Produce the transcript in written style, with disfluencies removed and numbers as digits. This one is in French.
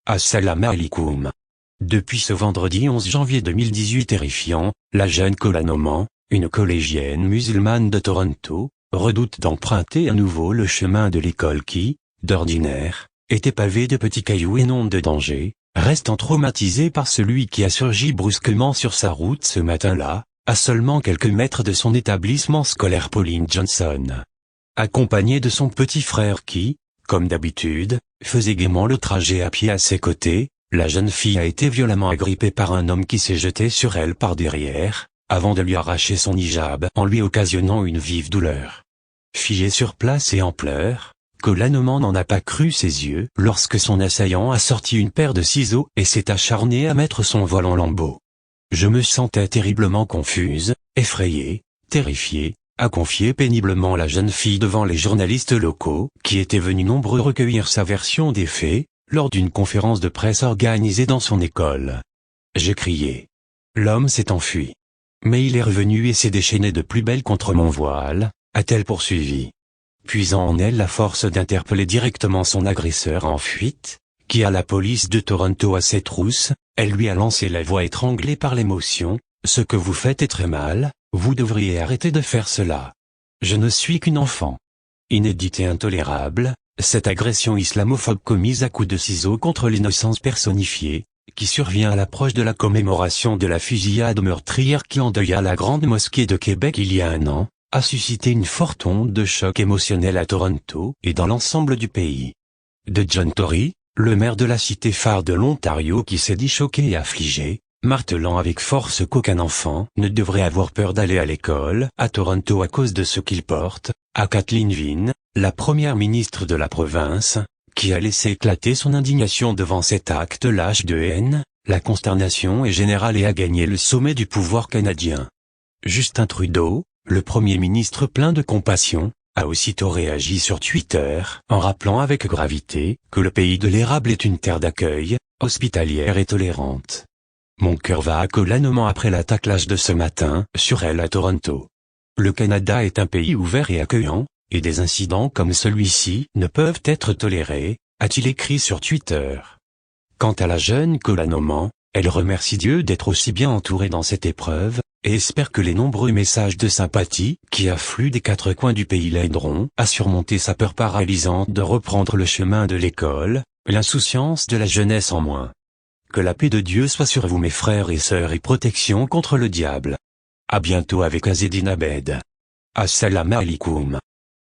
Assalamu alaikum. Depuis ce vendredi 11 janvier 2018 terrifiant, la jeune Kola Noman, une collégienne musulmane de Toronto, redoute d'emprunter à nouveau le chemin de l'école qui, d'ordinaire, était pavé de petits cailloux et non de danger, restant traumatisée par celui qui a surgi brusquement sur sa route ce matin-là, à seulement quelques mètres de son établissement scolaire Pauline Johnson. Accompagnée de son petit frère qui, comme d'habitude, faisait gaiement le trajet à pied à ses côtés, la jeune fille a été violemment agrippée par un homme qui s'est jeté sur elle par derrière, avant de lui arracher son hijab en lui occasionnant une vive douleur. Figée sur place et en pleurs, Kola Noman n'en a pas cru ses yeux lorsque son assaillant a sorti une paire de ciseaux et s'est acharné à mettre son voile en lambeaux. Je me sentais terriblement confuse, effrayée, terrifiée, a confié péniblement la jeune fille devant les journalistes locaux, qui étaient venus nombreux recueillir sa version des faits, lors d'une conférence de presse organisée dans son école. J'ai crié. L'homme s'est enfui. Mais il est revenu et s'est déchaîné de plus belle contre mon voile, a-t-elle poursuivi. Puisant en elle la force d'interpeller directement son agresseur en fuite, qui a la police de Toronto à ses trousses, elle lui a lancé la voix étranglée par l'émotion, « Ce que vous faites est très mal, vous devriez arrêter de faire cela. Je ne suis qu'une enfant. » Inédite et intolérable, cette agression islamophobe commise à coups de ciseaux contre l'innocence personnifiée, qui survient à l'approche de la commémoration de la fusillade meurtrière qui endeuilla la grande mosquée de Québec il y a un an, a suscité une forte onde de choc émotionnel à Toronto et dans l'ensemble du pays. De John Tory, le maire de la cité phare de l'Ontario qui s'est dit choqué et affligé, martelant avec force qu'aucun enfant ne devrait avoir peur d'aller à l'école à Toronto à cause de ce qu'il porte, à Kathleen Wynne, la première ministre de la province, qui a laissé éclater son indignation devant cet acte lâche de haine, la consternation est générale et a gagné le sommet du pouvoir canadien. Justin Trudeau, le premier ministre plein de compassion, a aussitôt réagi sur Twitter, en rappelant avec gravité que le pays de l'érable est une terre d'accueil, hospitalière et tolérante. Mon cœur va à Kola Noman après l'attaque lâche de ce matin sur elle à Toronto. Le Canada est un pays ouvert et accueillant, et des incidents comme celui-ci ne peuvent être tolérés, a-t-il écrit sur Twitter. Quant à la jeune Kola Noman, elle remercie Dieu d'être aussi bien entourée dans cette épreuve, et espère que les nombreux messages de sympathie qui affluent des quatre coins du pays l'aideront à surmonter sa peur paralysante de reprendre le chemin de l'école, l'insouciance de la jeunesse en moins. Que la paix de Dieu soit sur vous mes frères et sœurs et protection contre le diable. À bientôt avec Azzedine Abed. Assalamu alaikum.